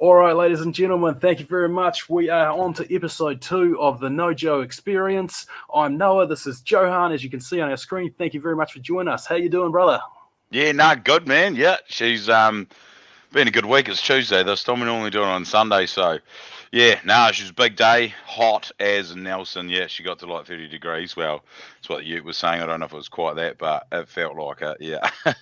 All right, ladies and gentlemen, thank you very much. We are on to episode 2 of the No Joe Experience. I'm Noah. This is Johan, as you can see on our screen. Thank you very much for joining us. How you doing, brother? Yeah, good, man. Yeah, she's been a good week. It's Tuesday this time. We normally do it on Sunday, so yeah, she's a big day, hot as Nelson. Yeah, she got to like 30 degrees. Well, that's what the Ute was saying. I don't know if it was quite that, but it felt like it. Yeah, felt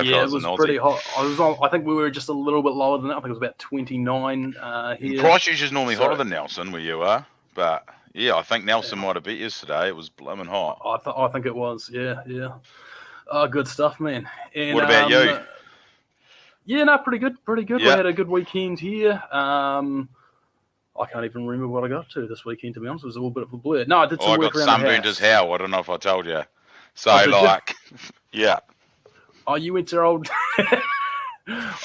Yeah, like it was pretty hot. I think we were just a little bit lower than that. I think it was about 29 here. Christchurch is normally hotter than Nelson, where you are, but yeah, I think Nelson might have beat yesterday. It was blooming hot. I think it was. Yeah. Oh, good stuff, man. And, what about you? Yeah, no, pretty good. Yep. We had a good weekend here. I can't even remember what I got to this weekend, to be honest. It was a little bit of a blur. No, I did some work around the house. I got sunburned as hell. I don't know if I told you. So, yeah. Oh, you went to old...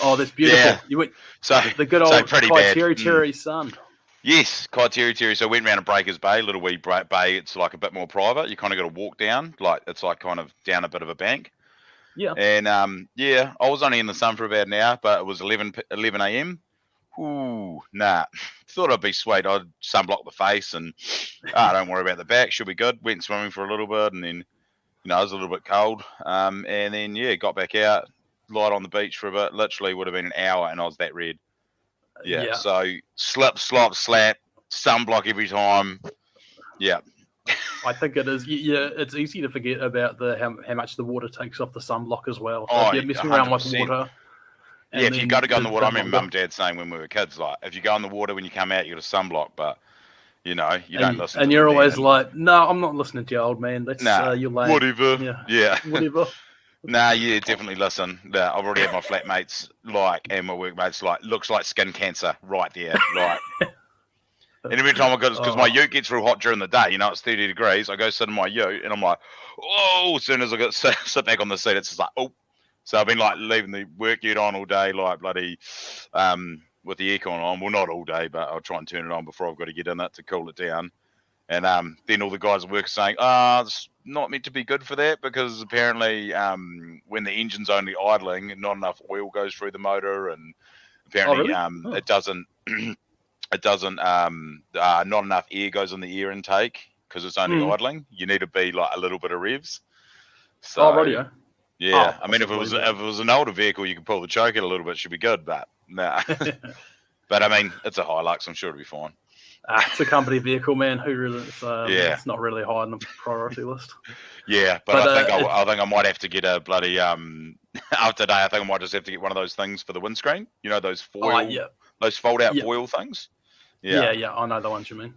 Oh, that's beautiful. Yeah. You went the good old Kaiteri sun. Yes, Kaiteri. So I went around to Breakers Bay, little wee bay. It's like a bit more private. You kind of got to walk down. Like it's like kind of down a bit of a bank. Yeah. And I was only in the sun for about an hour, but it was 11 a.m. Ooh, nah. Thought I'd be sweet. I'd sunblock the face and don't worry about the back. Should be good. Went swimming for a little bit and then, it was a little bit cold. And then, got back out, light on the beach for a bit. Literally would have been an hour and I was that red. Yeah. So slip, slop, slap, sunblock every time. Yeah. I think it is. Yeah, it's easy to forget about how much the water takes off the sunblock as well. So if you're messing around with water. Yeah, if you got to go in the water, I remember Mum and Dad saying when we were kids, like, if you go in the water when you come out, you got a sunblock, but, you don't listen. And you're always like, no, I'm not listening to you, old man. That's you're lame. Whatever. Yeah. Whatever. Nah, yeah, definitely listen. I've already had my flatmates, and my workmates, looks like skin cancer right there, And every time I go, because my ute gets real hot during the day, it's 30 degrees, I go sit in my ute, and I'm like, oh, as soon as I sit back on the seat, it's just like, oh. So I've been, leaving the work ute on all day, bloody, with the aircon on. Well, not all day, but I'll try and turn it on before I've got to get in it to cool it down. And then all the guys at work are saying, it's not meant to be good for that because apparently when the engine's only idling, not enough oil goes through the motor, and apparently it doesn't, not enough air goes in the air intake because it's only idling. You need to be a little bit of revs. So, radio. Yeah, I mean, if it was an older vehicle, you could pull the choke in a little bit, should be good, but nah. But I mean, it's a Hilux, I'm sure it'll be fine. It's a company vehicle, man. Who really? It's not really high on the priority list. Yeah, but I think I might have to get a bloody after today. I think I might just have to get one of those things for the windscreen. Those foil, those fold-out foil things. Yeah, I know the ones you mean.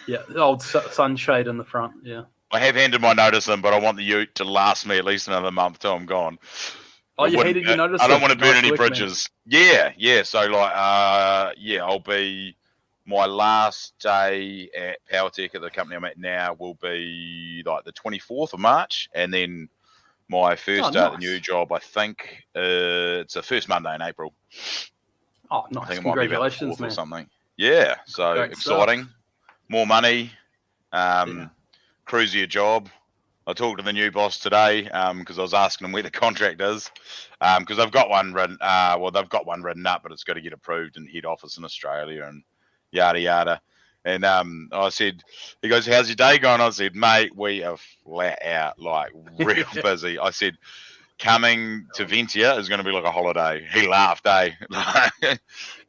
Yeah, the old sunshade in the front. Yeah. I have handed my notice in, but I want the ute to last me at least another month till I'm gone. Oh, you handed your notice? I don't want to burn any bridges. Man. Yeah. So I'll be. My last day at PowerTech at the company I'm at now will be the 24th of March, and then my first day at the new job, I think it's the first Monday in April. Oh, nice! I think it Congratulations, might be about the 4th or something. Yeah, so great exciting, stuff. More money, cruisier job. I talked to the new boss today because I was asking him where the contract is because they've got one written. They've got one written up, but it's got to get approved in head office in Australia and yada yada. And I said, he goes, how's your day going? I said, mate, we are flat out, real busy. I said, coming to Ventia is going to be like a holiday. He laughed,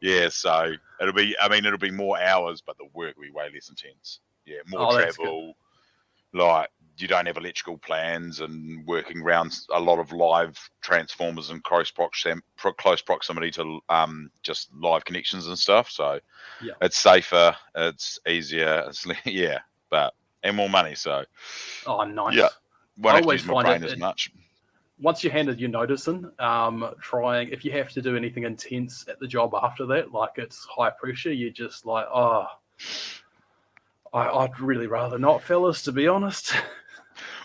Yeah, so it'll be more hours, but the work will be way less intense. Yeah, more travel. You don't have electrical plans and working around a lot of live transformers and close proximity to just live connections and stuff. So it's safer, it's easier, and more money. So nice. Yeah, won't have to use my brain as much. Once you handed your notice in, trying if you have to do anything intense at the job after that, it's high pressure, you're just I'd really rather not, fellas, to be honest.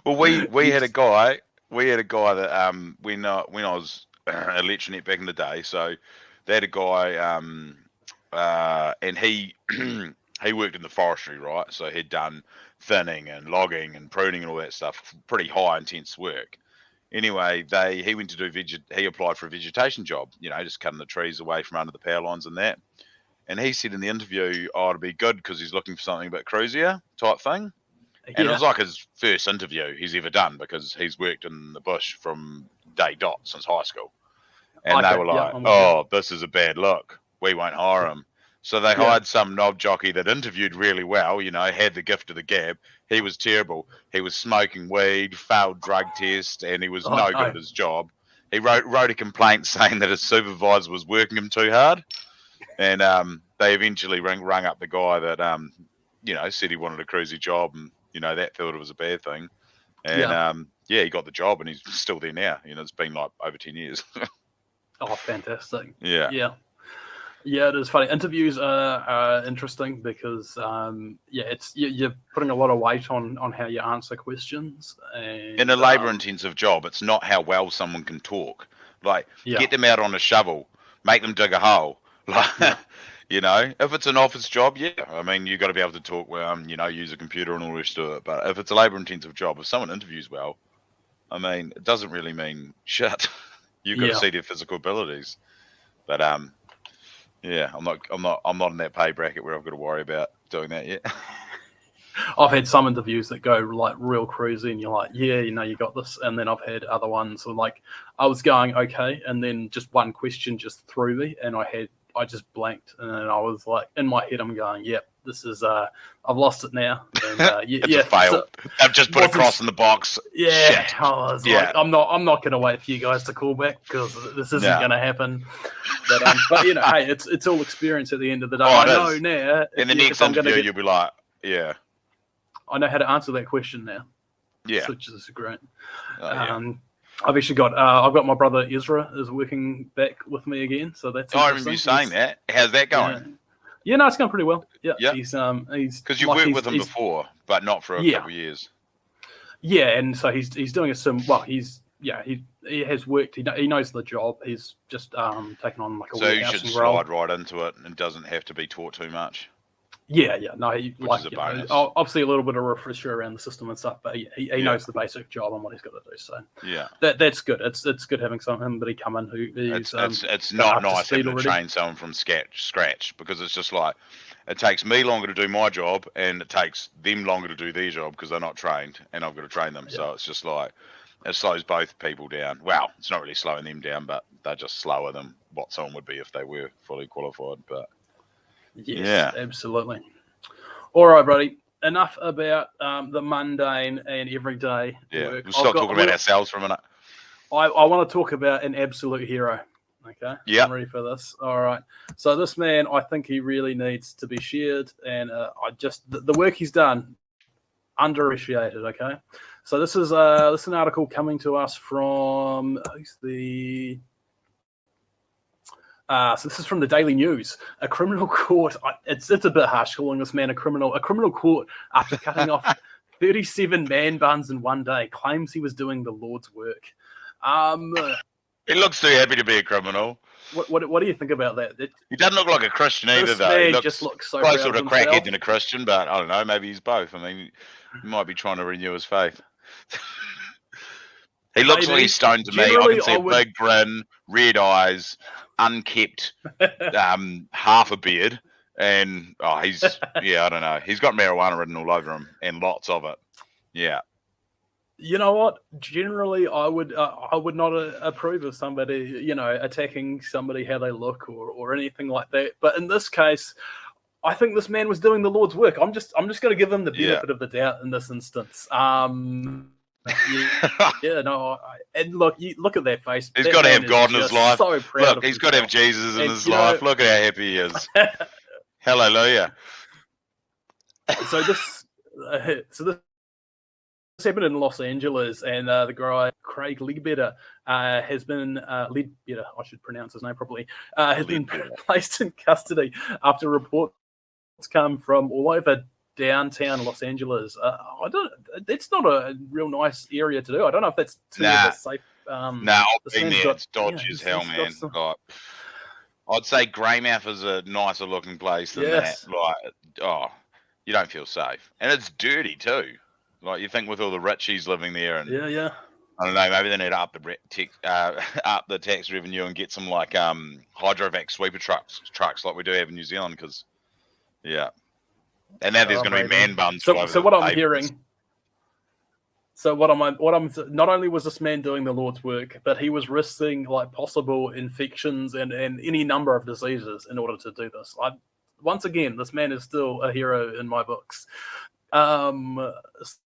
Well, we had a guy that when I was at Electronet back in the day, so they had a guy and he he worked in the forestry, right? So he'd done thinning and logging and pruning and all that stuff, pretty high intense work. Anyway, he went to do he applied for a vegetation job, just cutting the trees away from under the power lines and that. And he said in the interview, oh, it'd be good because he's looking for something a bit cruisier type thing. And it was like his first interview he's ever done because he's worked in the bush from day dot since high school. And they were like, oh, this is a bad look. We won't hire him. So they hired some knob jockey that interviewed really well, had the gift of the gab. He was terrible. He was smoking weed, failed drug test, and he was no good at his job. He wrote a complaint saying that his supervisor was working him too hard. And they eventually rung up the guy that, said he wanted a cruisy job, and, that thought it was a bad thing. And, he got the job, and he's still there now. It's been like over 10 years. Oh, fantastic. Yeah. Yeah. Yeah, it is funny. Interviews are interesting because, it's you're putting a lot of weight on how you answer questions. And, in a labour-intensive job, it's not how well someone can talk. Like, get them out on a shovel, make them dig a hole. Like, if it's an office job, I mean, you got to be able to talk well, use a computer and all the rest of it. But if it's a labour-intensive job, if someone interviews well, I mean, it doesn't really mean shit. You've got to see their physical abilities. But I'm not in that pay bracket where I've got to worry about doing that yet. I've had some interviews that go like real cruisy, and you're like, you got this. And then I've had other ones where like I was going okay, and then just one question just threw me, and I just blanked, and then I was like, in my head, I'm going, yep, this is I've lost it now. And, it's a fail. So, I've just put a cross in the box. Yeah, shit. I was like, I'm not going to wait for you guys to call back because this isn't going to happen. But hey, it's all experience at the end of the day. I know now. In the next interview, you'll be like, I know how to answer that question now. Yeah, which is great. I've actually got my brother Ezra is working back with me again, so that's. I remember you saying that. How's that going? Yeah, no, it's going pretty well. Yeah. He's because you worked with him before, but not for a couple of years. Yeah, and so he's doing he has worked. He knows the job. He's just taken on like a. So you should slide right into it and doesn't have to be taught too much. Yeah, no, which is a bonus. Obviously, a little bit of refresher around the system and stuff, but he knows the basic job and what he's got to do. So that's good. It's good having somebody come in who is. It's not nice having to train someone from scratch because it's just like it takes me longer to do my job and it takes them longer to do their job because they're not trained and I've got to train them. So it's just like it slows both people down. Well, it's not really slowing them down, but they're just slower than what someone would be if they were fully qualified. But yes, absolutely. All right, buddy. Enough about the mundane and everyday work. We'll stop talking about ourselves for a minute. I want to talk about an absolute hero. Okay? Yeah. I'm ready for this. All right. So this man, I think he really needs to be shared. And the work he's done, underappreciated, okay? So this is an article coming to us from so this is from the Daily News. A criminal court. It's a bit harsh calling this man a criminal. A criminal court, after cutting off 37 man buns in one day, claims he was doing the Lord's work. He looks too happy to be a criminal. What do you think about that? He doesn't look like a Christian either, though. He just looks so closer to a crackhead than a Christian, but I don't know. Maybe he's both. I mean, he might be trying to renew his faith. He looks like he's stoned to me. I can see a big grin, red eyes, unkept, half a beard, and he's I don't know. He's got marijuana written all over him, and lots of it. Yeah. You know what? Generally, I would not approve of somebody, attacking somebody how they look or anything like that. But in this case, I think this man was doing the Lord's work. I'm just going to give him the benefit of the doubt in this instance. And look at that face. He's got to have God in his life. So look, he's got to have Jesus in his life. Look at how happy he is. Hallelujah. So this happened in Los Angeles, and the guy Craig Ledbetter has been Ledbetter, I should pronounce his name properly, has been placed in custody after reports come from all over downtown Los Angeles. That's not a real nice area to do. I don't know if that's too safe. I've been there. It's dodgy as hell, man. I'd say Greymouth is a nicer looking place than that. Like, you don't feel safe, and it's dirty too. Like you think with all the richies living there, and I don't know. Maybe they need to up the tax revenue and get some like hydrovac sweeper trucks like we do have in New Zealand. Because and now there's going to be man buns. So what I'm hearing. So what I'm not only was this man doing the Lord's work, but he was risking like possible infections and any number of diseases in order to do this. Once again, this man is still a hero in my books.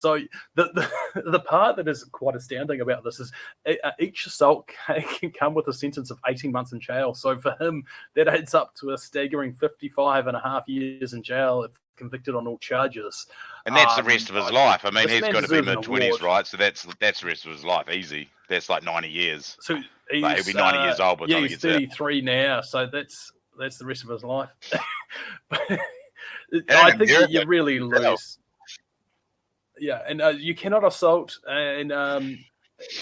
So the part that is quite astounding about this is each assault can come with a sentence of 18 months in jail. So for him, that adds up to a staggering 55 and a half years in jail if convicted on all charges. And that's the rest of his life. I mean, he's got to be mid-20s, right? So that's the rest of his life, easy. That's like 90 years. So he'll be 90 years old by the time he gets 33 now. So that's the rest of his life. I think you really lose. Yeah, and you cannot assault and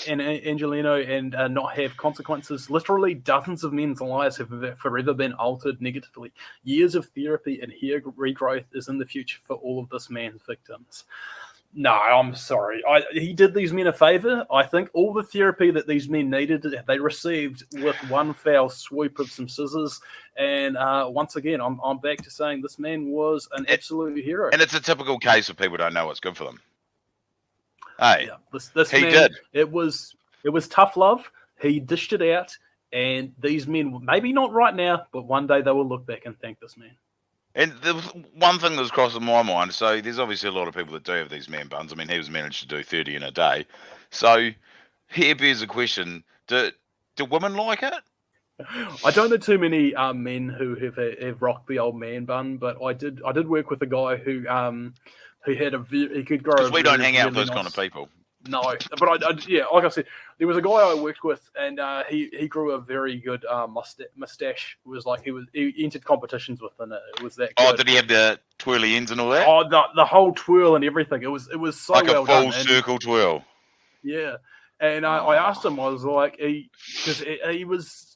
Angelino and not have consequences. Literally, dozens of men's lives have forever been altered negatively. Years of therapy and hair regrowth is in the future for all of this man's victims. No, I'm sorry. He did these men a favor. I think all the therapy that these men needed, they received with one foul swoop of some scissors. And once again, I'm back to saying this man was an absolute hero. And it's a typical case of people don't know what's good for them. Hey, yeah, this man did. It was tough love. He dished it out, and these men, maybe not right now, but one day they will look back and thank this man. And the one thing that was crossing my mind, so there's obviously a lot of people that do have these man buns. I mean, he was managed to do 30 in a day. So here bears a question: do women like it? I don't know too many men who have rocked the old man bun, but I did work with a guy who had he could grow. Because we don't hang out with those kind of people. No, but like I said, there was a guy I worked with, and he grew a very good mustache. It was like he entered competitions within it. It was that good. Oh, did he have the twirly ends and all that? Oh, the whole twirl and everything. It was so like well a done. full circle twirl. Yeah. And I asked him, I was like, because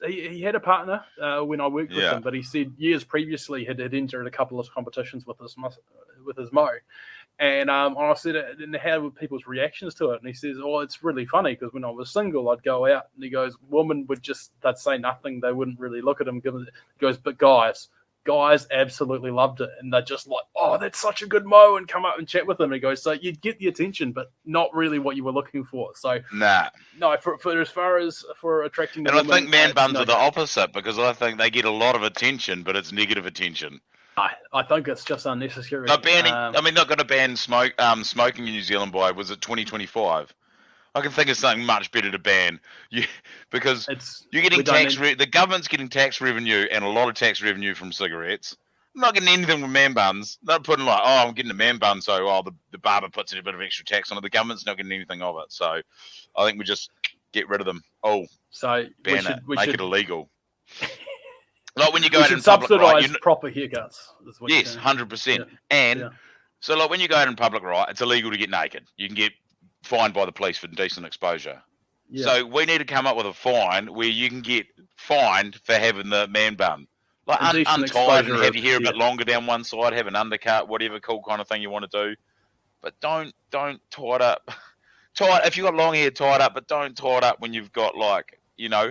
he had a partner when I worked with him, but he said years previously had entered a couple of competitions with his mo. And I said, and how were people's reactions to it? And he says, oh, it's really funny because when I was single, I'd go out and he goes, women they'd say nothing. They wouldn't really look at him. He goes, but guys absolutely loved it. And they're just like, oh, that's such a good mo, and come up and chat with him. And he goes, so you'd get the attention, but not really what you were looking for. So no, for as far as for attracting and women, I think man buns are the opposite, because I think they get a lot of attention, but it's negative attention. I think it's just unnecessary. Not going to ban smoking in New Zealand by, was it 2025? I can think of something much better to ban. Because you're getting the government's getting tax revenue, and a lot of tax revenue from cigarettes. I'm not getting anything from man buns. They're putting like, oh, I'm getting a man bun, so the barber puts in a bit of extra tax on it. The government's not getting anything of it. So I think we just get rid of them. Oh, so ban it. Make it illegal. Like when you go out in public, subsidise proper haircuts. Yes, 100%. And so, like when you go out in public, right, it's illegal to get naked. You can get fined by the police for indecent exposure. Yeah. So we need to come up with a fine where you can get fined for having the man bun, like untied and have your hair a bit longer down one side, have an undercut, whatever cool kind of thing you want to do. But don't tie it up. If you've got long hair, tie it up, but don't tie it up when you've got like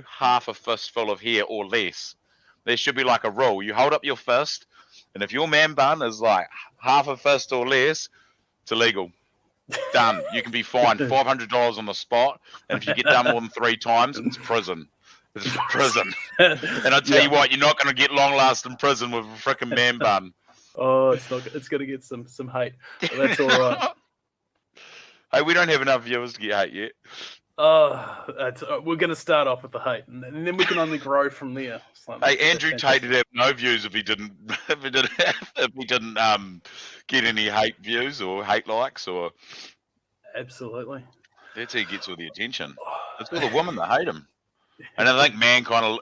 half a fistful of hair or less. There should be like a rule. You hold up your fist, and if your man bun is like half a fist or less, it's illegal. Done. You can be fined $500 on the spot, and if you get done more than 3 times, it's prison. It's prison. And I tell you what, you're not going to get long lasting prison with a freaking man bun. Oh, it's going to get some hate. But that's all right. Hey, we don't have enough viewers to get hate yet. We're going to start off with the hate, and then we can only grow from there. So hey, Andrew Tate would have no views if he didn't get any hate views or hate likes or. Absolutely. That's how he gets all the attention. It's all the women that hate him, and I think men kind of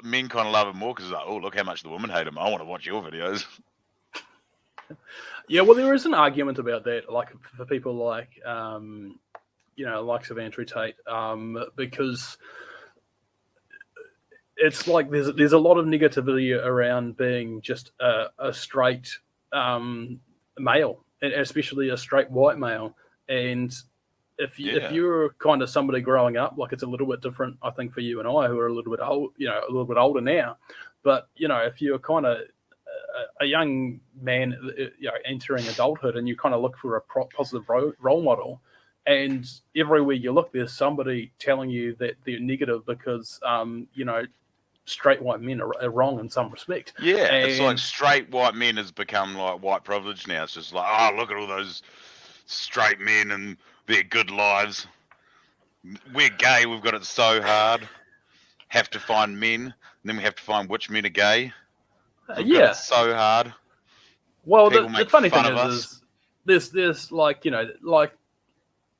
love him more because like, oh, look how much the women hate him. I want to watch your videos. Yeah, well, there is an argument about that, like for people like. Likes of Andrew Tate, because it's like there's a lot of negativity around being just a straight male, and especially a straight white male, and if you're kind of somebody growing up, like it's a little bit different, I think, for you and I, who are a little bit old, a little bit older now. But if you're kind of a young man, entering adulthood, and you kind of look for a positive role model, and everywhere you look, there's somebody telling you that they're negative because, straight white men are wrong in some respect. Yeah, it's like straight white men has become like white privilege now. It's just like, oh, look at all those straight men and their good lives. We're gay. We've got it so hard. Have to find men, and then we have to find which men are gay. We've got it so hard. Well, the funny thing is there's like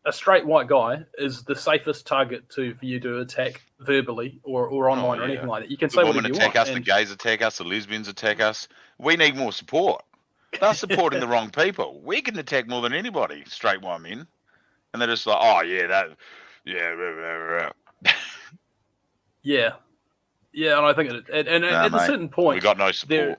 a straight white guy is the safest target for you to attack verbally or online or anything like that. You can say whatever you want. The women attack us, the gays attack us, the lesbians attack us. We need more support. They're supporting the wrong people. We can attack more than anybody, straight white men. And they're just like, oh, yeah, Yeah. Yeah, and I think at a certain point... we got no support.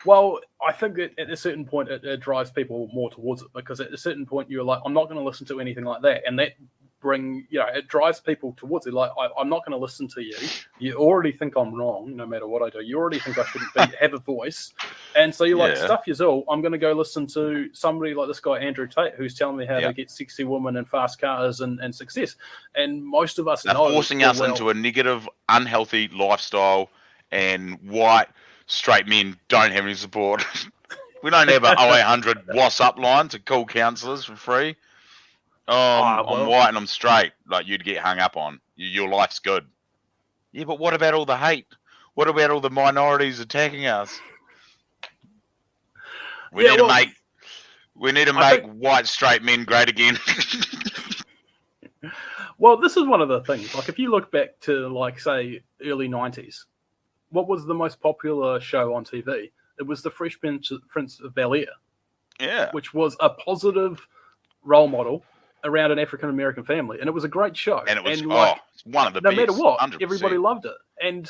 Well, I think that at a certain point it drives people more towards it, because at a certain point you're like, I'm not going to listen to anything like that. And that it drives people towards it. Like, I'm not going to listen to you. You already think I'm wrong, no matter what I do. You already think I shouldn't have a voice. And so you're like, stuff yourself. I'm going to go listen to somebody like this guy, Andrew Tate, who's telling me how to get sexy women and fast cars and success. And most of us They're forcing us into a negative, unhealthy lifestyle, and white, straight men don't have any support. We don't have an 0800 what's up line to call counsellors for free. I'm white and I'm straight. Like, you'd get hung up on. Your life's good. Yeah, but what about all the hate? What about all the minorities attacking us? We need to make white straight men great again. Well, this is one of the things. Like, if you look back to, like, say, early 90s, what was the most popular show on TV? It was The Fresh Prince of Bel-Air. Yeah. Which was a positive role model around an African American family, and it was a great show. And it was one of the best. No matter what, 100%. Everybody loved it. And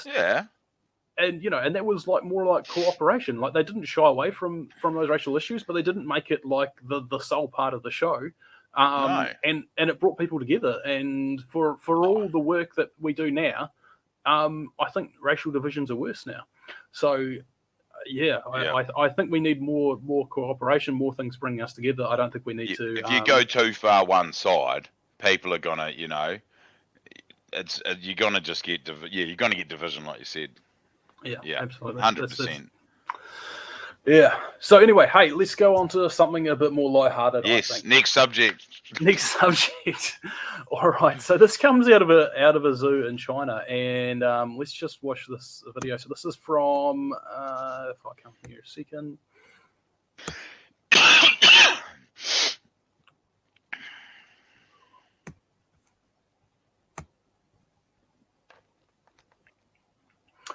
and that was like more like cooperation. Like, they didn't shy away from those racial issues, but they didn't make it like the sole part of the show. No. And it brought people together. And for all the work that we do now, I think racial divisions are worse now. So. I think we need more cooperation, more things bringing us together. I don't think we need to. If you go too far one side, people are gonna, you're gonna just get you're gonna get division, like you said. Yeah, absolutely, 100%. Yeah. So anyway, hey, let's go on to something a bit more lighthearted. Yes. I think. Next subject. All right. So this comes out of a zoo in China, and let's just watch this video. So this is from if I come here a second.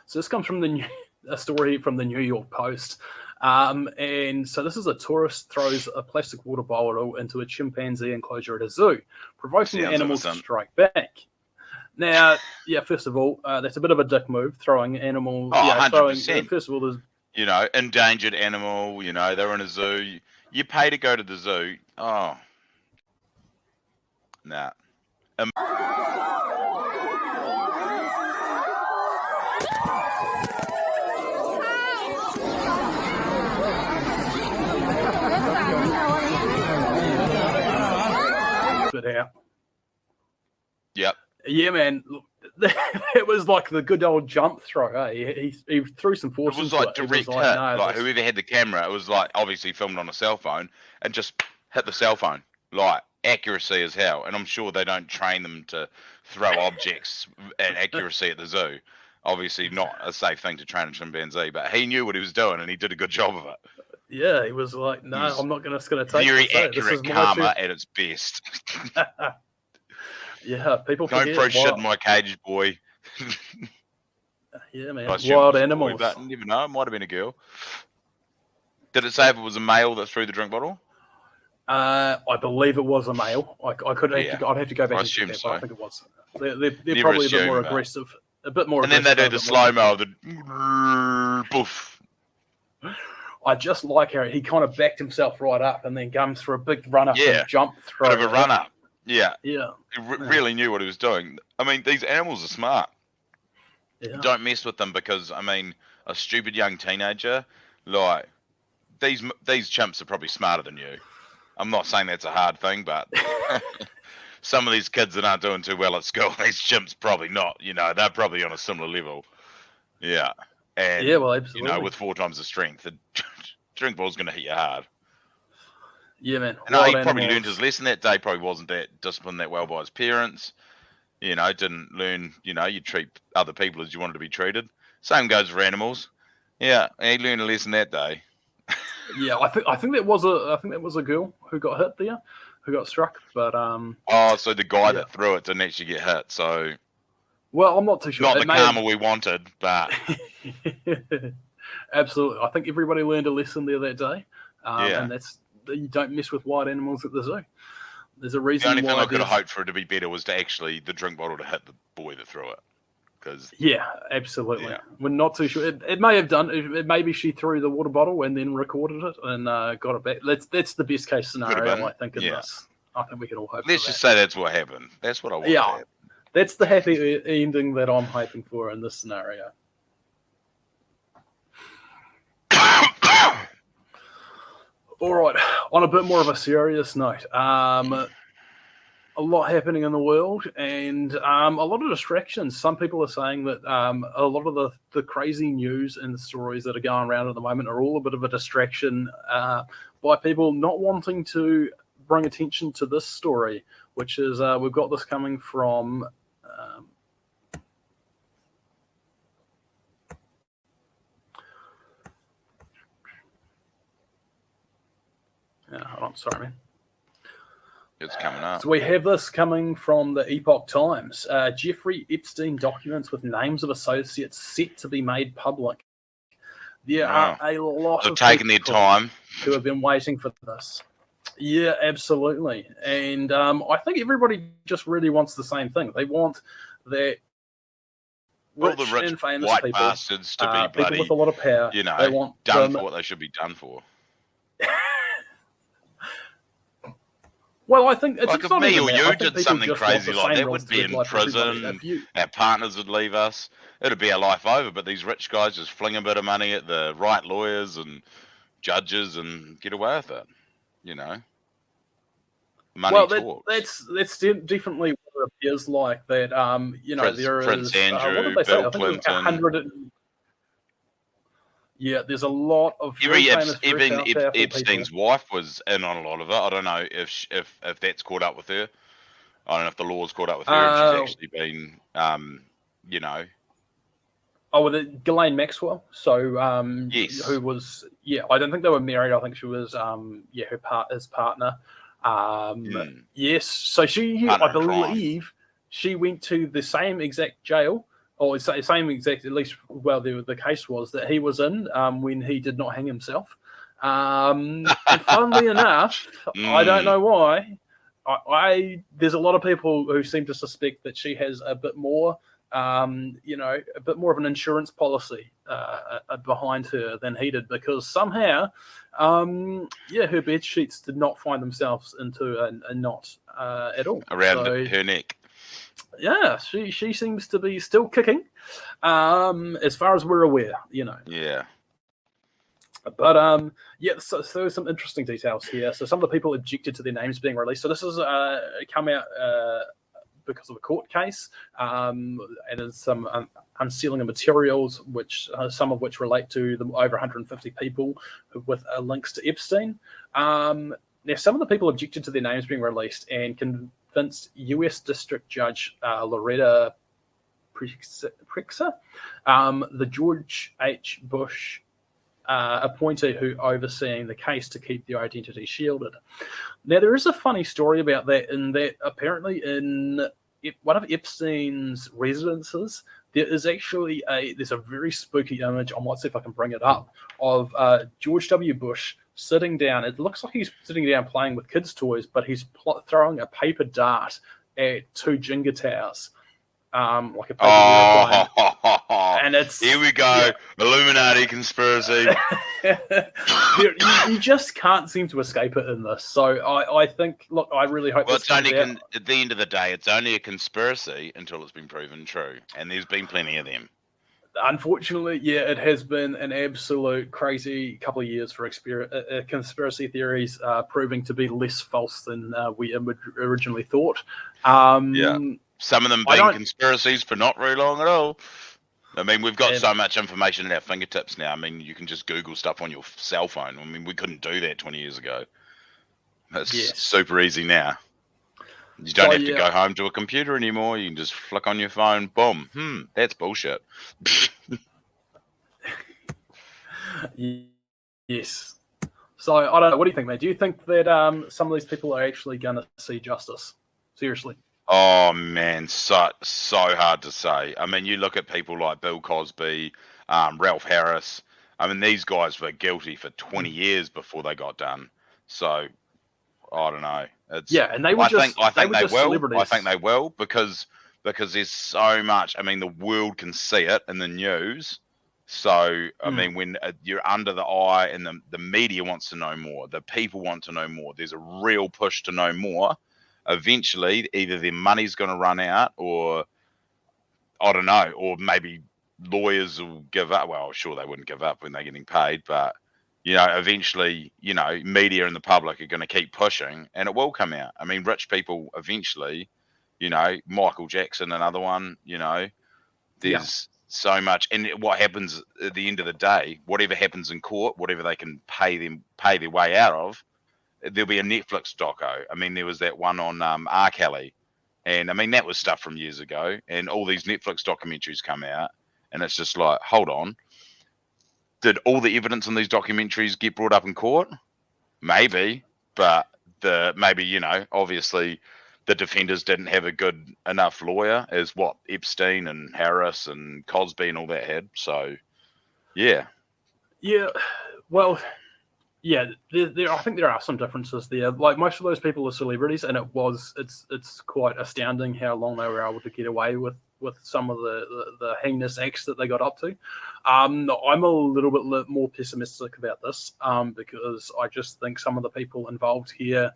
So this comes from a story from the New York Post. And so this is a tourist throws a plastic water bottle into a chimpanzee enclosure at a zoo, provoking the animal to strike back. Now, first of all, that's a bit of a dick move, throwing animal. 100%. First of all, there's endangered animal. They're in a zoo. You pay to go to the zoo. Oh, nah. Out. Yep. Yeah, man. It was like the good old jump throw. He threw some force. It was like direct hit. Like whoever had the camera, it was like obviously filmed on a cell phone and just hit the cell phone. Like accuracy as hell. And I'm sure they don't train them to throw objects at accuracy at the zoo. Obviously not a safe thing to train a chimpanzee, but he knew what he was doing and he did a good job of it. Yeah, he was like, no, I'm not going to take very accurate karma at its best. Yeah, people don't throw shit in my cage, boy. Yeah, man. Wild animals. But you never know. It might have been a girl. Did it say if it was a male that threw the drink bottle? I believe it was a male. I'd have to go back and check that, but I think it was. They're probably a bit more aggressive. A bit more. And then they do the slow mo, the poof. I just like how he kind of backed himself right up and then comes for a big run up and jump throw. Bit of a run up. Yeah. Yeah. He really knew what he was doing. I mean, these animals are smart. Yeah. Don't mess with them because, I mean, a stupid young teenager, like, these chimps are probably smarter than you. I'm not saying that's a hard thing, but some of these kids that aren't doing too well at school, these chimps probably not. You know, they're probably on a similar level. Yeah. And, Yeah, well, absolutely. you know, with 4 times the strength, the drink ball's going to hit you hard. Yeah, man. And he probably learned his lesson that day, probably wasn't that disciplined that well by his parents. You know, didn't learn, you know, you treat other people as you wanted to be treated. Same goes for animals. Yeah, he learned a lesson that day. Yeah, I think that was a girl who got hit there, who got struck. But oh, so the guy that threw it didn't actually get hit. So, well, I'm not too sure. Not the karma we wanted, but absolutely, I think everybody learned a lesson there that day. Yeah. And that's you don't mess with wild animals at the zoo. There's a reason. The only thing why I could have hoped for it to be better was to actually the drink bottle to hit the boy that threw it. Yeah, absolutely. Yeah. We're not too sure. It may have done. Maybe she threw the water bottle and then recorded it and got it back. That's the best case scenario, I think. In this, I think we can all hope. Let's just say that's what happened. That's what I want. Yeah, that's the happy ending that I'm hoping for in this scenario. All right, on a bit more of a serious note, a lot happening in the world and a lot of distractions. Some people are saying that a lot of the crazy news and the stories that are going around at the moment are all a bit of a distraction by people not wanting to bring attention to this story, which is we've got this coming from hold on, sorry, man. It's coming up. So we have this coming from the Epoch Times. Jeffrey Epstein documents with names of associates set to be made public. There are a lot of taking their time who have been waiting for this. Yeah, absolutely. And I think everybody just really wants the same thing. They want that all the rich and famous white people, bastards to be bloody, people with a lot of power. You know, they want done for what they should be done for. Well, I think it's like if me or you did something crazy like that, we'd be in prison. Our partners would leave us. It'd be our life over. But these rich guys just fling a bit of money at the right lawyers and judges and get away with it. You know, money talks. That's definitely what it appears like. That you know, Prince Andrew, Bill Clinton. Yeah, there's a lot of even Epstein's wife was in on a lot of it. I don't know if that's caught up with her. I don't know if the law's caught up with her and she's actually been, you know. Oh, with Ghislaine Maxwell. So, yes, who was I don't think they were married. I think she was his partner. Yes, so she I believe she went to the same exact jail. Or same exact, at least, well, the case was that he was in when he did not hang himself. And funnily enough, I don't know why, there's a lot of people who seem to suspect that she has a bit more, a bit more of an insurance policy behind her than he did, because somehow, her bed sheets did not find themselves into a knot at all. Around her neck. Yeah, she seems to be still kicking, as far as we're aware, you know. Yeah. But so there's some interesting details here. So some of the people objected to their names being released. So this has come out because of a court case, and there's some unsealing of materials, which some of which relate to the over 150 people with links to Epstein. Now, some of the people objected to their names being released and convinced U.S. District Judge Loretta Prexa, the George H. Bush appointee who overseeing the case, to keep the identity shielded. Now, there is a funny story about that, in that apparently in one of Epstein's residences, there is actually there's a very spooky image, I might see if I can bring it up, of George W. Bush sitting down. It looks like he's sitting down playing with kids' toys, but he's throwing a paper dart at two Jenga towers. like a paper airplane. And it's here we go, Illuminati conspiracy. you just can't seem to escape it in this. So I think, look, I really hope. Well, this comes out. at the end of the day, it's only a conspiracy until it's been proven true, and there's been plenty of them. Unfortunately, yeah, it has been an absolute crazy couple of years for conspiracy theories proving to be less false than we originally thought. Some of them being conspiracies for not very long at all. I mean, we've got so much information at our fingertips now. I mean, you can just Google stuff on your cell phone. I mean, we couldn't do that 20 years ago. It's super easy now. You don't have to go home to a computer anymore. You can just flick on your phone. Boom. That's bullshit. Yes. So, I don't know. What do you think, mate? Do you think that some of these people are actually going to see justice? Seriously? Oh, man. So hard to say. I mean, you look at people like Bill Cosby, Ralph Harris. I mean, these guys were guilty for 20 years before they got done. So, I don't know. And they were I think they will. Celebrities. I think they will because there's so much. I mean, the world can see it in the news. So, I mean, when you're under the eye and the media wants to know more, the people want to know more, there's a real push to know more. Eventually, either their money's going to run out or, I don't know, or maybe lawyers will give up. Well, sure, they wouldn't give up when they're getting paid, but eventually, media and the public are going to keep pushing and it will come out. I mean, rich people eventually, Michael Jackson, another one, there's so much. And what happens at the end of the day, whatever happens in court, whatever they can pay their way out of, there'll be a Netflix doco. I mean, there was that one on R. Kelly. And I mean, that was stuff from years ago. And all these Netflix documentaries come out and it's just like, hold on. Did all the evidence in these documentaries get brought up in court? Maybe, but obviously the defenders didn't have a good enough lawyer as what Epstein and Harris and Cosby and all that had. So, yeah. Yeah, well, yeah, I think there are some differences there. Like most of those people are celebrities, and it's quite astounding how long they were able to get away with some of the heinous acts that they got up to. I'm a little bit more pessimistic about this because I just think some of the people involved here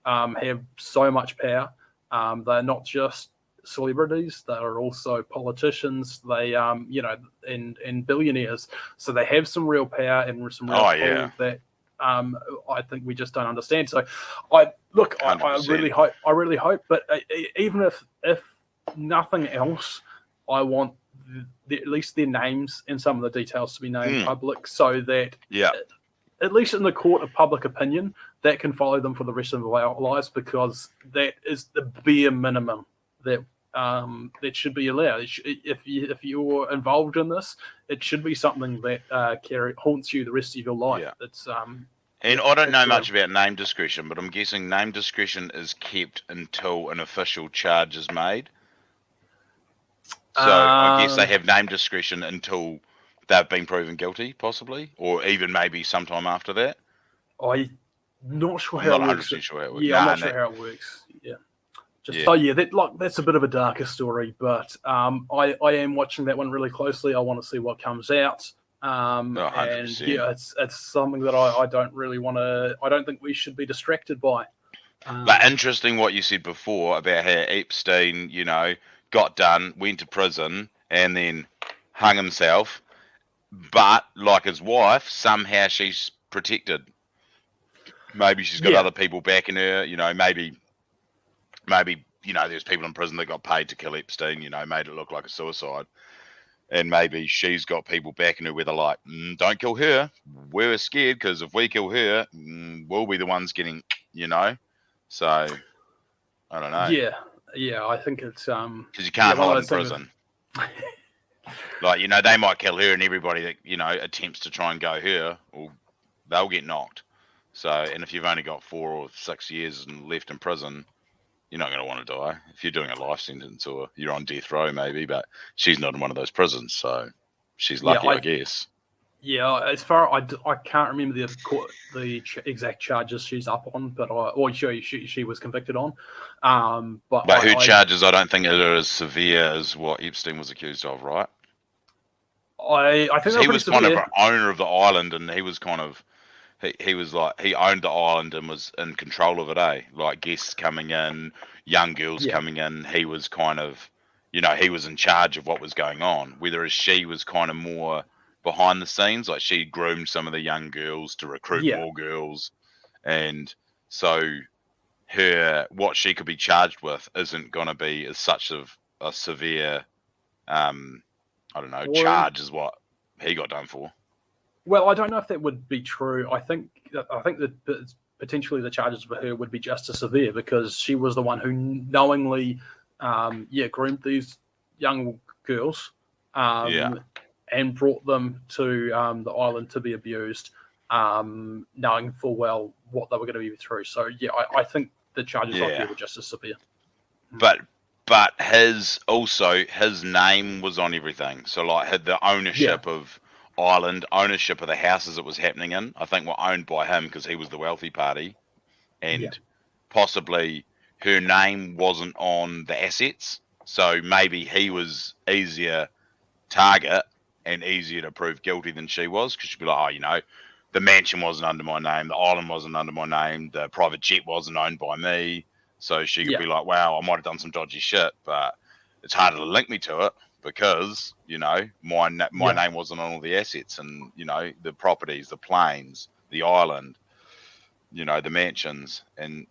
have so much power. They're not just celebrities; they are also politicians. They, and billionaires. So they have some real power and some real pull that I think we just don't understand. So, I really hope. But even if nothing else, I want at least their names and some of the details to be made public, so that at least in the court of public opinion, that can follow them for the rest of their lives, because that is the bare minimum that should be allowed. If you're involved in this, it should be something that haunts you the rest of your life. Yeah. It's and I don't know much about name discretion, but I'm guessing name discretion is kept until an official charge is made. So I guess they have name discretion until they've been proven guilty, possibly, or even maybe sometime after that. I'm not sure how it works. Sure how it works. Yeah, I'm not sure how it works. Yeah. That's a bit of a darker story, but I am watching that one really closely. I want to see what comes out. And it's something that I don't really want to. I don't think we should be distracted by. But interesting what you said before about how Epstein, got done, went to prison, and then hung himself. But like his wife, somehow she's protected. Maybe she's got other people backing her. Maybe there's people in prison that got paid to kill Epstein. Made it look like a suicide. And maybe she's got people backing her where they're like, don't kill her. We're scared because if we kill her, we'll be the ones getting, So, I don't know. Yeah, I think it's... Because you can't hide in prison. They might kill her, and everybody that, attempts to try and go her, well, they'll get knocked. So, and if you've only got 4 or 6 years left in prison, you're not going to want to die. If you're doing a life sentence or you're on death row, maybe, but she's not in one of those prisons, so she's lucky, I guess. Yeah, as far I can't remember the exact charges she's up on, but she was convicted on. But But her charges, I don't think are as severe as what Epstein was accused of, right? I think they're He pretty was kind of severe. an owner of the island, and he was kind of he was like he owned the island and was in control of it, eh? Like guests coming in, young girls Yeah, coming in. He was kind of, he was in charge of what was going on. Whereas she was kind of more behind the scenes, like she groomed some of the young girls to recruit yeah, more girls, and so her what she could be charged with isn't going to be as such of a severe, um, I don't know, or charge as what he got done for. well, I don't know if that would be true. I think that potentially the charges for her would be just as severe because she was the one who knowingly, groomed these young girls, Yeah, and brought them to the island to be abused, knowing full well what they were going to be through. So yeah, I think the charges on yeah. her were just as severe. but his name was on everything. So like had the Yeah, ownership of Ireland, ownership of the houses it was happening in, I think were owned by him because he was the wealthy party, yeah, and possibly her name wasn't on the assets. So maybe he was easier target and easier to prove guilty than she was because she'd be like, the mansion wasn't under my name, the island wasn't under my name, the private jet wasn't owned by me. So she could yeah, be like, wow, I might have done some dodgy shit, but it's harder to link me to it because, my yeah, name wasn't on all the assets and, the properties, the planes, the island, the mansions, and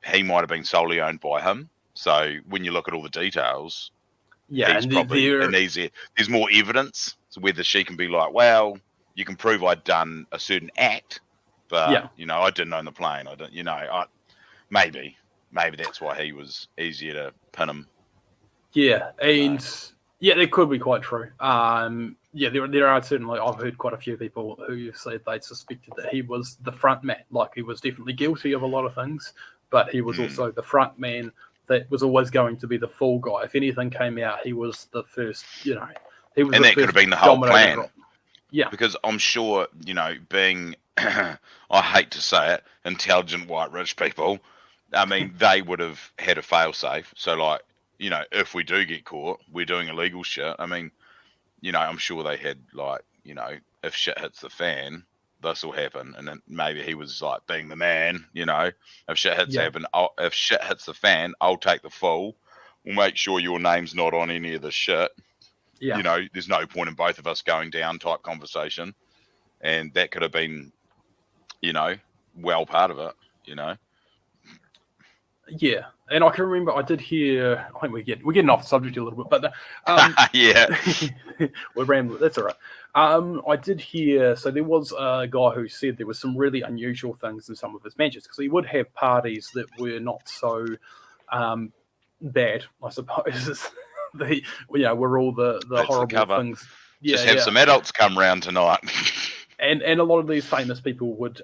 he might have been solely owned by him. So when you look at all the details, yeah. he's And probably they're an easier. There's more evidence, so whether she can be like, well, you can prove I'd done a certain act, but yeah, I didn't own the plane. I don't, maybe that's why he was easier to pin him. yeah, I don't know. and yeah, that could be quite true. Yeah, there are certainly. I've heard quite a few people who said they suspected that he was the front man, like he was definitely guilty of a lot of things, but he was Mm. also the front man that was always going to be the fall guy. If anything came out, he was the first. He was And the that could have first been the whole domino to plan, drop. Yeah, because I'm sure, being, I hate to say it, intelligent white rich people. I mean, they would have had a fail safe. So, like, if we do get caught, we're doing illegal shit. I mean, I'm sure they had like, if shit hits the fan, this will happen, and then maybe he was like being the man. If shit hits yeah, happen, if shit hits the fan, I'll take the fall. We'll make sure your name's not on any of the shit. yeah. There's no point in both of us going down type conversation, and that could have been, well part of it. Yeah, and I can remember I did hear. I think we're getting off the subject a little bit, but Yeah. we're rambling. That's all right. I did hear. So there was a guy who said there was some really unusual things in some of his mansions because he would have parties that were not so bad, I suppose. Were all the That's the horrible cover. things. Just Yeah, have yeah, some adults come round tonight. and a lot of these famous people would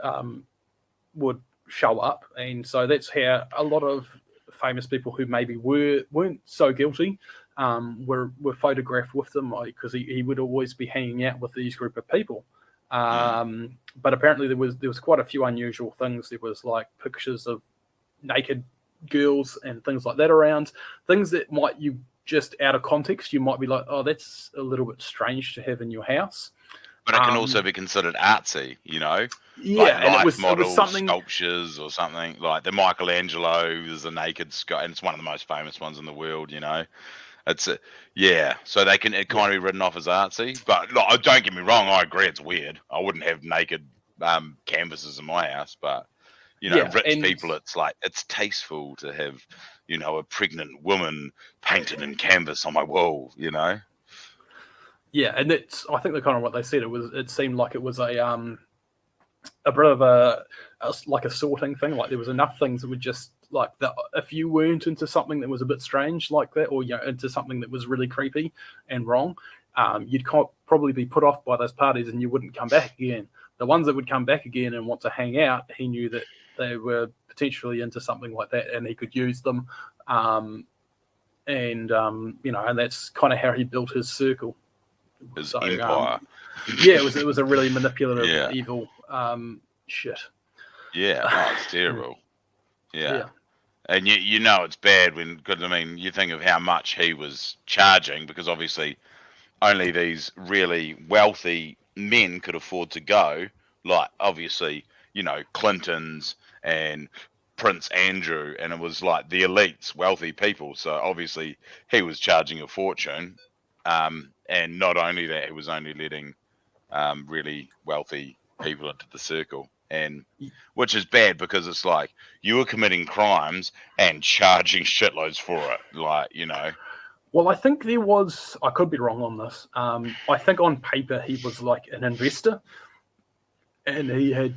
show up, and so that's how a lot of famous people who maybe weren't so guilty were photographed with them, because he would always be hanging out with these group of people. But apparently there was quite a few unusual things. There was like pictures of naked girls and things like that around, things that might you just out of context you might be like, oh, that's a little bit strange to have in your house. But it can also be considered artsy, like Yeah, and it life was models, something. sculptures, or something. Like the Michelangelo is a naked sculpture, and it's one of the most famous ones in the world. It's yeah. So it kind Yeah, of be written off as artsy. But look, don't get me wrong, I agree it's weird. I wouldn't have naked canvases in my house, but yeah, rich and people, it's like it's tasteful to have a pregnant woman painted in canvas on my wall. yeah, and it's I think the kind of what they said it seemed like it was a bit of like a sorting thing. Like there was enough things that would just like that if you weren't into something that was a bit strange like that, or into something that was really creepy and wrong, you'd probably be put off by those parties and you wouldn't come back again. The ones that would come back again and want to hang out, he knew that they were potentially into something like that and he could use them. And that's kind of how he built his circle. his So, empire. Yeah, it was a really manipulative, Yeah. evil shit. Yeah, no, it's terrible. Yeah. Yeah. And you know it's bad because I mean, you think of how much he was charging, because obviously only these really wealthy men could afford to go. Like, obviously, you know, Clinton's and Prince Andrew, and it was like the elites, wealthy people. So obviously he was charging a fortune. And not only that, he was only letting really wealthy people into the circle, and which is bad because it's like you were committing crimes and charging shitloads for it, like, you know. Well, I think there was, I could be wrong on this. I think on paper he was like an investor, and he had,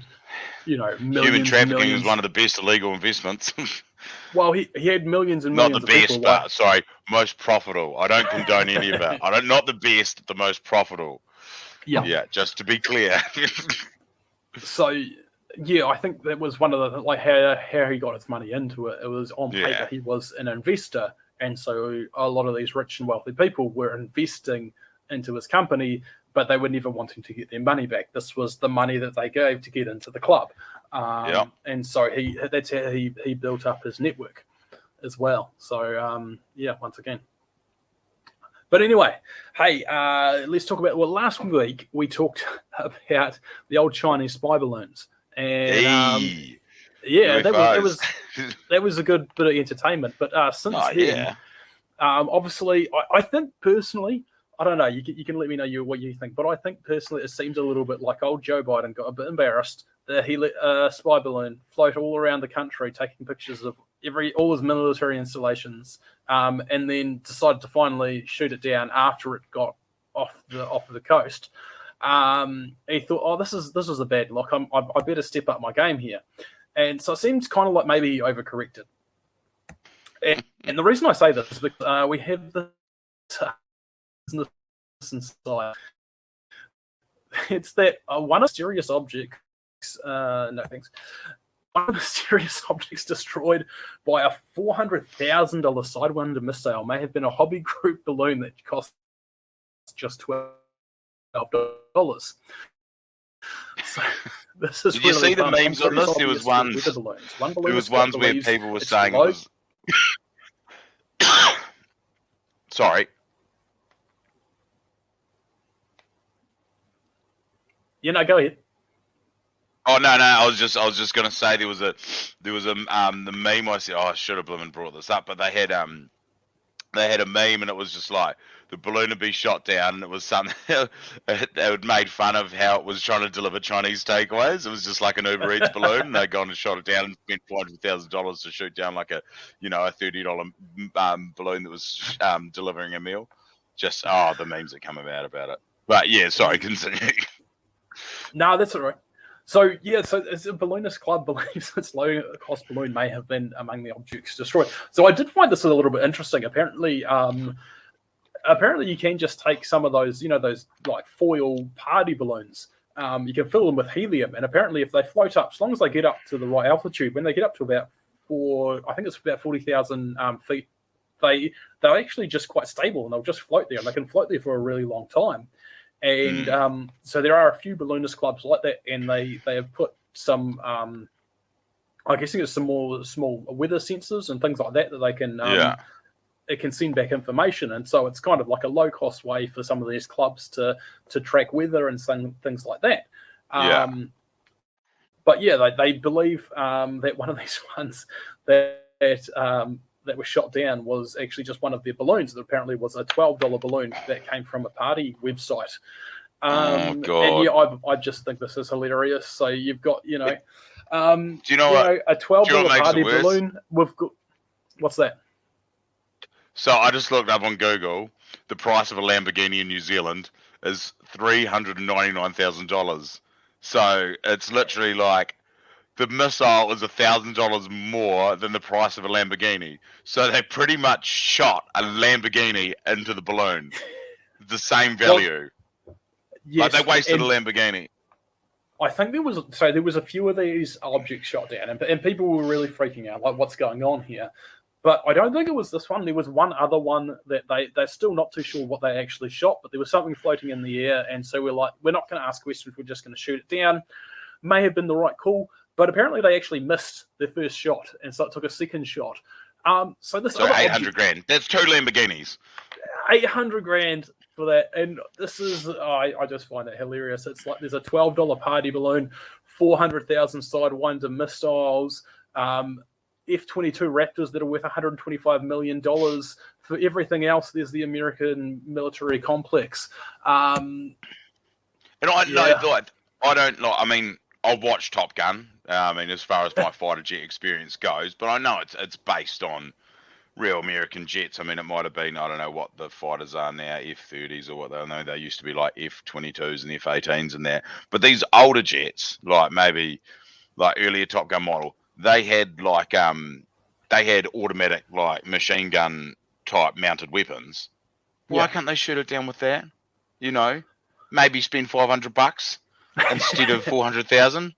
you know, millions Human and trafficking is millions. one of the best illegal investments. Well, he had millions and Not millions the of people. best, but sorry, most profitable. I don't condone any of it. I don't, not the best, the most profitable. Yeah. Yeah, just to be clear. So, yeah, I think that was one of the, like, how he got his money into it. It was on paper Yeah. he was an investor, and so a lot of these rich and wealthy people were investing into his company, but they were never wanting to get their money back. This was the money that they gave to get into the club. Yeah. And so that's how he built up his network as well. So, yeah, once again. But anyway, hey, let's talk about, well, last week we talked about the old Chinese spy balloons. And Hey, yeah, UFOs. that was a good bit of entertainment. But since Oh, then, yeah. obviously, I think personally, I don't know, you can let me know what you think, but I think personally it seems a little bit like old Joe Biden got a bit embarrassed that he let a spy balloon float all around the country taking pictures of all his military installations, and then decided to finally shoot it down after it got off the coast. He thought, oh, this is a bad look. I better step up my game here. And so it seems kind of like maybe he overcorrected. And the reason I say this is because we have this business inside. It's that one of mysterious objects, one of the mysterious objects destroyed by a $400,000 Sidewinder missile may have been a hobby group balloon that cost just $12. So this is Did you really see the fun. memes on this? There was ones. There was ones where people were saying it was. Sorry. Go ahead. Oh no, I was just gonna say there was a the meme I said. Oh, I should have blooming brought this up, but they had a meme and it was just like the balloon would be shot down and it was something they had made fun of how it was trying to deliver Chinese takeaways. It was just like an Uber Eats balloon, and they'd gone and shot it down and spent $400,000 to shoot down like a $30 balloon that was delivering a meal. Just the memes that come about it. But yeah, sorry, continue. No, that's all right. So yeah, so the balloonist club believes its low-cost balloon may have been among the objects destroyed. So I did find this a little bit interesting. Apparently, you can just take some of those, those like foil party balloons. You can fill them with helium, and apparently, if they float up, as long as they get up to the right altitude, when they get up to about 40,000 feet, they're actually just quite stable, and they'll just float there, and they can float there for a really long time. And so there are a few balloonist clubs like that, and they have put some, I guess it's some more small weather sensors and things like that they can, it can send back information. And so it's kind of like a low cost way for some of these clubs to track weather and things like that. But yeah, they believe that one of these ones that was shot down was actually just one of their balloons that apparently was a $12 balloon that came from a party website. Oh God! And yeah, I just think this is hilarious. So you've got, do you know what? A $12 party balloon. We've got, what's that? So I just looked up on Google. The price of a Lamborghini in New Zealand is $399,000. So it's literally like the missile is $1,000 more than the price of a Lamborghini. So they pretty much shot a Lamborghini into the balloon. The same value. Yes, like they wasted a Lamborghini. I think there was a few of these objects shot down, and people were really freaking out, like what's going on here. But I don't think it was this one. There was one other one that they're still not too sure what they actually shot, but there was something floating in the air. And so we're like, we're not going to ask questions. We're just going to shoot it down. May have been the right call, but apparently they actually missed their first shot. And so it took a second shot. So this So 800 grand. That's 2 Lamborghinis. 800 grand for that. And this is, I just find it hilarious. It's like there's a $12 party balloon, 400,000 Sidewinder missiles, F-22 Raptors that are worth $125 million. For everything else, there's the American military complex. And I don't like. I mean, I've watched Top Gun. I mean, as far as my fighter jet experience goes, but I know it's based on real American jets. I mean, it might have been, I don't know what the fighters are now, F-30s or what they know. They used to be like F-22s and F-18s and that. But these older jets, like maybe like earlier Top Gun model, they had like they had automatic like machine gun type mounted weapons. Why can't they shoot it down with that? You know, maybe spend $500 instead of 400,000,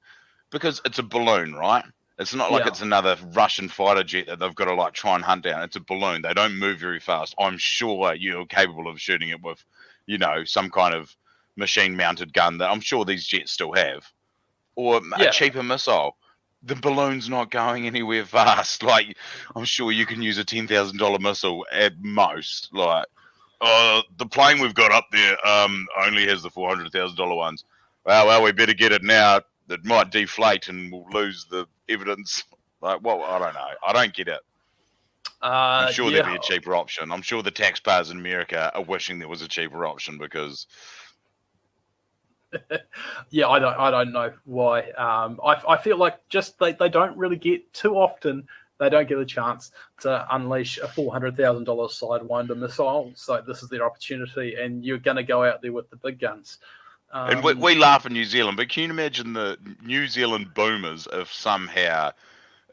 because it's a balloon, right? It's not like it's another Russian fighter jet that they've got to like try and hunt down. It's a balloon. They don't move very fast. I'm sure you're capable of shooting it with, you know, some kind of machine mounted gun that I'm sure these jets still have, or a cheaper missile. The balloon's not going anywhere fast. Like, I'm sure you can use a $10,000 missile at most. Like, the plane we've got up there only has the $400,000 ones. Well, we better get it now. It might deflate and we'll lose the evidence. Like, well, I don't know. I don't get it. I'm sure there'd be a cheaper option. I'm sure the taxpayers in America are wishing there was a cheaper option because. Yeah, I don't know why. I feel like just they don't really get too often. They don't get a chance to unleash a $400,000 Sidewinder missile. So this is their opportunity, and you're going to go out there with the big guns. And we laugh in New Zealand, but can you imagine the New Zealand boomers if somehow,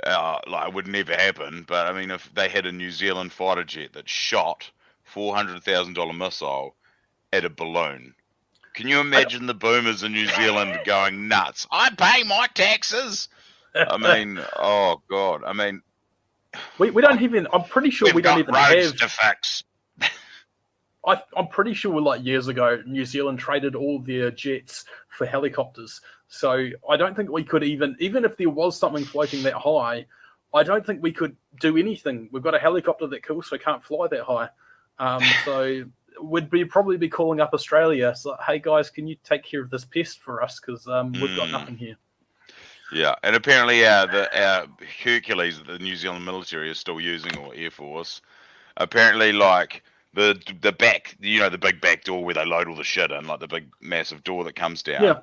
like it would never happen, but I mean, if they had a New Zealand fighter jet that shot $400,000 missile at a balloon? Can you imagine the boomers in New Zealand going nuts? I pay my taxes. I mean, oh God. I mean, we don't even. I'm pretty sure we don't even have. To fix. I'm pretty sure, like years ago, New Zealand traded all their jets for helicopters. So I don't think we could even if there was something floating that high, I don't think we could do anything. We've got a helicopter that kills, so can't fly that high. So we'd probably be calling up Australia. So, hey guys, can you take care of this pest for us? Because we've got nothing here. Yeah, and apparently our Hercules that the New Zealand military is still using, or Air Force, apparently like the back, you know, the big back door where they load all the shit in, like the big massive door that comes down. Yeah.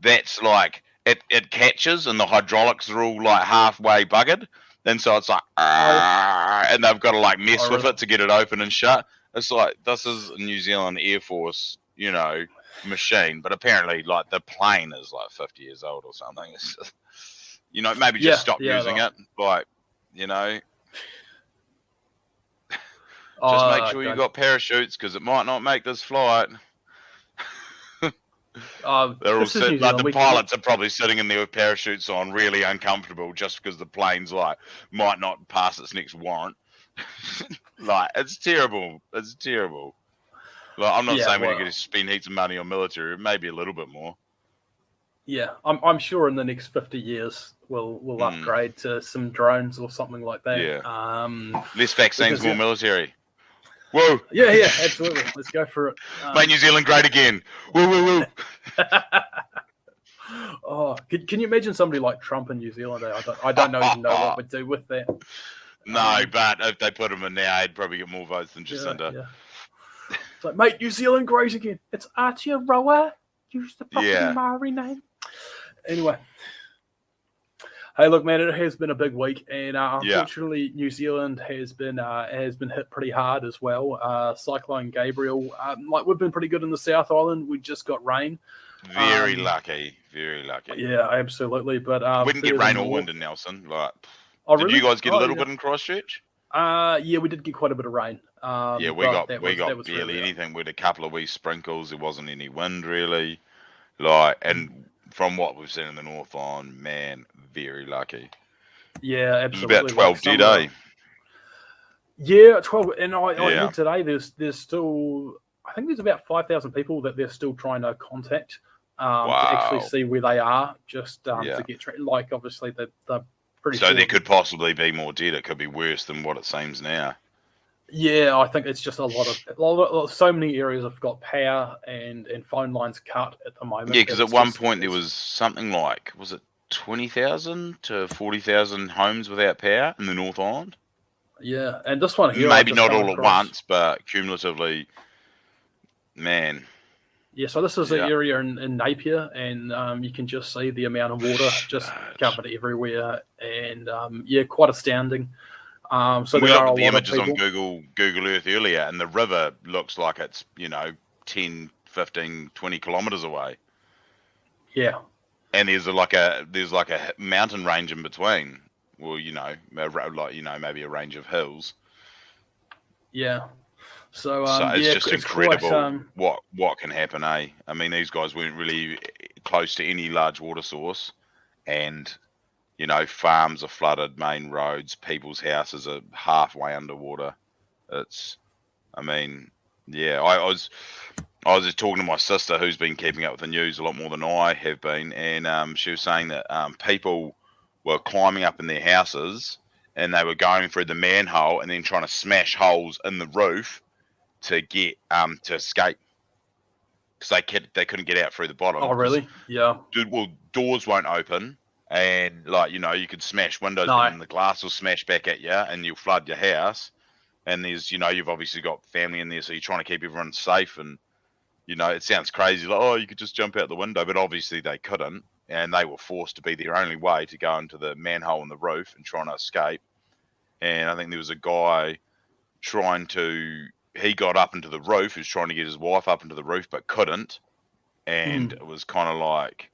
That's like it catches and the hydraulics are all like halfway buggered. And so it's like, and they've got to like mess with it to get it open and shut. It's like, this is a New Zealand Air Force, you know, machine, but apparently like the plane is like 50 years old or something. It's just, you know, maybe just stop using it. Like, you know, just make sure you got parachutes because it might not make this flight. They're all sitting, like the pilots are probably sitting in there with parachutes on, really uncomfortable, just because the plane's like might not pass its next warrant. Like, it's terrible. It's terrible. Like, I'm not saying we're going to spend heaps of money on military, maybe a little bit more. Yeah, I'm sure in the next 50 years we'll upgrade to some drones or something like that. Yeah. Less vaccines, more military. Whoa! Yeah, absolutely. Let's go for it. Make New Zealand great again. Woo, woo, woo. Oh, can you imagine somebody like Trump in New Zealand? I don't even know what we'd do with that. No, but if they put him in there, he'd probably get more votes than Jacinda. Yeah. It's like, make New Zealand great again. It's Aotearoa. Use the proper Maori name. Anyway. Hey, look, man, it has been a big week, and unfortunately, New Zealand has been hit pretty hard as well. Cyclone Gabriel, like we've been pretty good in the South Island. We just got rain. Very lucky. Yeah, absolutely. But we didn't get rain or wind in Nelson. Like, really? Did you guys get a little bit in Christchurch? Yeah, we did get quite a bit of rain. Yeah, we got barely really anything. We had a couple of wee sprinkles. There wasn't any wind really. Like, and from what we've seen in the North Island, man, very lucky. Yeah, absolutely. It was about 12 dead, Yeah, 12. And I Yeah. heard today there's still, I think there's about 5,000 people that they're still trying to contact to actually Wow. see where they are, just Yeah. to get like obviously they're pretty So sure. there could possibly be more dead. It could be worse than what it seems now. Yeah, I think it's just a lot of so many areas have got power and phone lines cut at the moment. Yeah, because at one point there was something like, was it 20,000 to 40,000 homes without power in the North Island? Yeah, and this one here I Maybe just not come all at across. once, but cumulatively, man. Yeah, so this is the Yeah. area in Napier, and you can just see the amount of water just covered everywhere, and yeah, quite astounding. So We there are looked a at the lot of images on people. Google Earth earlier, and the river looks like it's, 10, 15, 20 kilometers away. Yeah, And there's like a mountain range in between. Well, maybe a range of hills. yeah. So So it's yeah, just it's quite incredible what can happen, eh? I mean, these guys weren't really close to any large water source, and farms are flooded, main roads, people's houses are halfway underwater. I mean, yeah, I was just talking to my sister who's been keeping up with the news a lot more than I have been, and she was saying that people were climbing up in their houses and they were going through the manhole and then trying to smash holes in the roof to get to escape because they couldn't get out through the bottom oh because really? Yeah, doors won't open and you could smash windows but no, then the glass will smash back at you and you'll flood your house and there's you've obviously got family in there so you're trying to keep everyone safe and it sounds crazy, like, oh, you could just jump out the window, but obviously they couldn't, and they were forced to be their only way to go into the manhole in the roof and trying to escape. And I think there was a guy he got up into the roof, he was trying to get his wife up into the roof, but couldn't. And it was kind of like,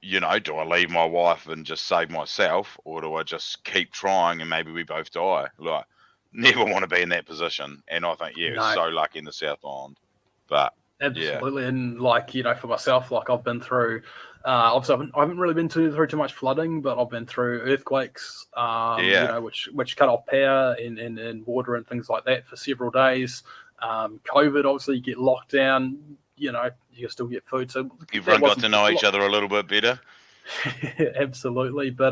do I leave my wife and just save myself, or do I just keep trying and maybe we both die? Like, never want to be in that position. And I think, it's no. so lucky in the South Island. But Absolutely, and like for myself, like I've been through. Obviously, I haven't really been through too much flooding, but I've been through earthquakes. Which cut off power and water and things like that for several days. COVID, obviously, you get locked down. You can still get food. So everyone got to know each other a little bit better. Absolutely, but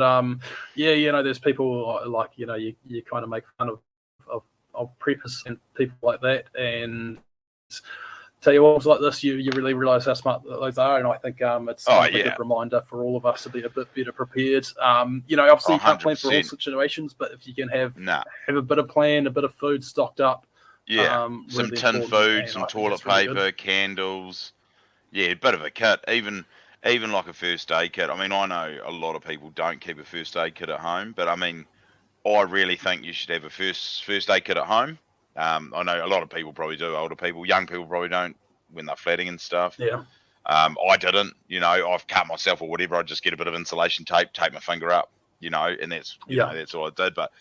there's people like you kind of make fun of preppers and people like that, and tell you what, like this, you really realise how smart those are, and I think it's a good reminder for all of us to be a bit better prepared. Obviously you can't plan for all situations, but if you can have a bit of plan, a bit of food stocked up, some really tin food, some toilet paper, really candles, a bit of a kit, even like a first aid kit. I mean, I know a lot of people don't keep a first aid kit at home, but I mean, I really think you should have a first aid kit at home. I know a lot of people probably do, older people, young people probably don't when they're flatting and stuff. Yeah. I didn't, I've cut myself or whatever. I just get a bit of insulation tape my finger up, and that's, that's all I did. But,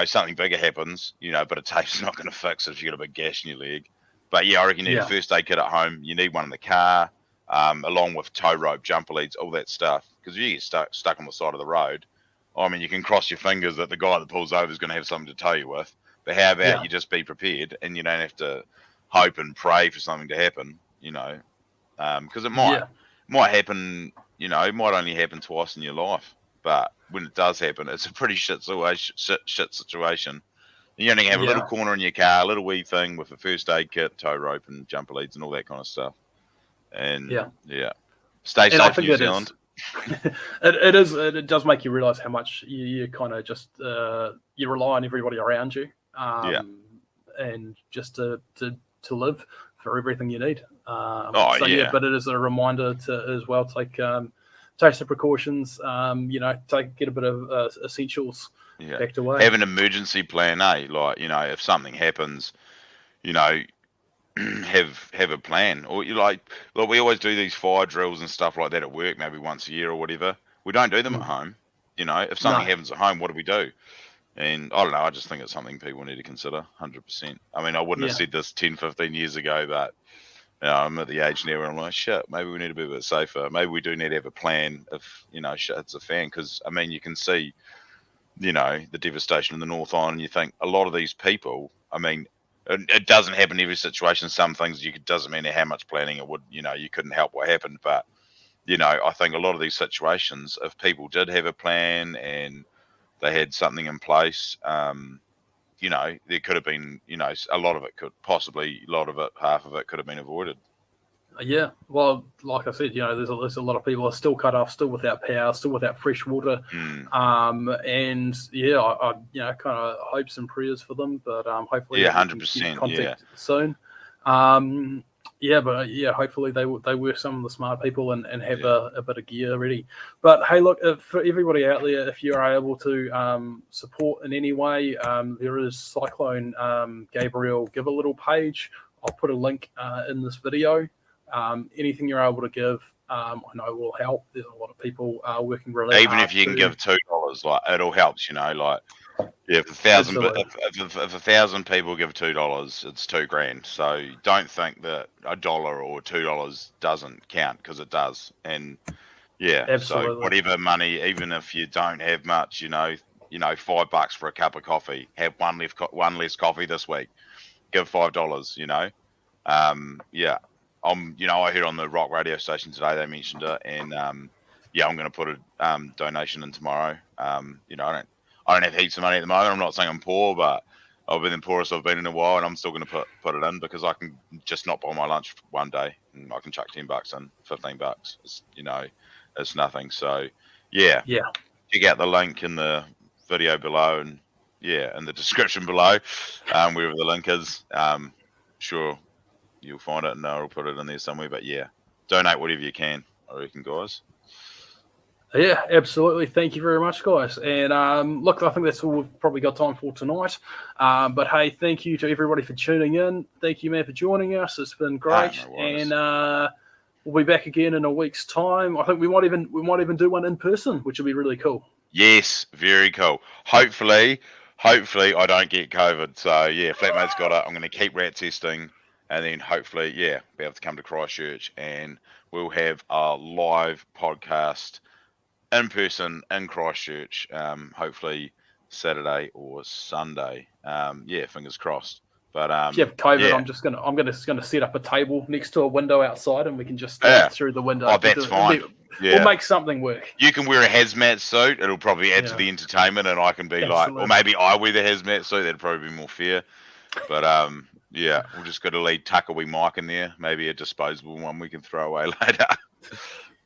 something bigger happens, but a tape's not going to fix it if you've got a big gash in your leg. But I reckon you need a first aid kit at home. You need one in the car, along with tow rope, jumper leads, all that stuff. Because if you get stuck on the side of the road, I mean, you can cross your fingers that the guy that pulls over is going to have something to tow you with. But how about you just be prepared and you don't have to hope and pray for something to happen, because it might happen, it might only happen twice in your life. But when it does happen, it's a pretty shit situation. You only have a little corner in your car, a little wee thing with a first aid kit, tow rope and jumper leads and all that kind of stuff. And stay safe in New Zealand. It does make you realise how much you kind of just you rely on everybody around you, and just to live for everything you need. But it is a reminder to as well take some precautions. Get a bit of essentials packed away. Have an emergency plan, like if something happens, have a plan, or we always do these fire drills and stuff like that at work, maybe once a year or whatever. We don't do them at home. If something happens at home, what do we do? And I don't know, I just think it's something people need to consider 100%. I mean, I wouldn't have said this 10, 15 years ago, but I'm at the age now where I'm like, shit, maybe we need to be a bit safer. Maybe we do need to have a plan if, shit hits a fan. Because, I mean, you can see the devastation in the North Island. And you think a lot of these people, I mean, it doesn't happen in every situation. Some things doesn't mean how much planning it would, you couldn't help what happened. But, I think a lot of these situations, if people did have a plan and they had something in place, there could have been, a lot of it half of it could have been avoided. Yeah, well, like I said, there's a lot of people are still cut off, still without power, still without fresh water, and I kind of hopes and prayers for them, but hopefully, 100%, contact soon. Hopefully they were some of the smart people and have a bit of gear ready. But hey, look, for everybody out there, if you are able to support in any way, there is Cyclone Gabriel Give a Little page. I'll put a link in this video. Anything you're able to give, I know will help. There's a lot of people working really hard. Even if you can give $2, like it all helps. If 1,000 people give $2, it's $2,000. So don't think that $1 or $2 doesn't count, because it does. And absolutely. So whatever money, even if you don't have much, $5 for a cup of coffee. Have one less coffee this week. Give $5. I heard on the rock radio station today they mentioned it, and I'm going to put a donation in tomorrow. I don't have heaps of money at the moment. I'm not saying I'm poor, but I've been the poorest I've been in a while, and I'm still going to put it in, because I can just not buy my lunch one day, and I can chuck $10 in, $15. It's nothing. So check out the link in the video below, and in the description below, wherever the link is. Sure, you'll find it, and I'll put it in there somewhere. But donate whatever you can, I reckon, guys. Yeah, absolutely. Thank you very much, guys. And look, I think that's all we've probably got time for tonight. But hey, thank you to everybody for tuning in. Thank you, man, for joining us. It's been great. And we'll be back again in a week's time. I think we might even do one in person, which will be really cool. Yes, very cool. Hopefully I don't get COVID. So Flatmate's got it. I'm going to keep rat testing, and then hopefully be able to come to Christchurch, and we'll have a live podcast in person in Christchurch, hopefully Saturday or Sunday. Fingers crossed. But if you have COVID, I'm gonna set up a table next to a window outside, and we can just through the window. Oh, that's fine. We'll make something work. You can wear a hazmat suit. It'll probably add to the entertainment, and I can be or maybe I wear the hazmat suit. That'd probably be more fair. But we'll just got to leave Tuckawee Mike in there. Maybe a disposable one we can throw away later.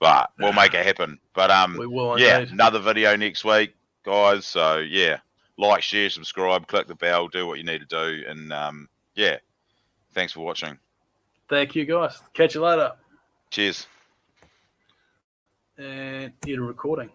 But we'll make it happen. But we will. Indeed. Another video next week, guys. So like, share, subscribe, click the bell, do what you need to do, and thanks for watching. Thank you, guys. Catch you later. Cheers. And end recording.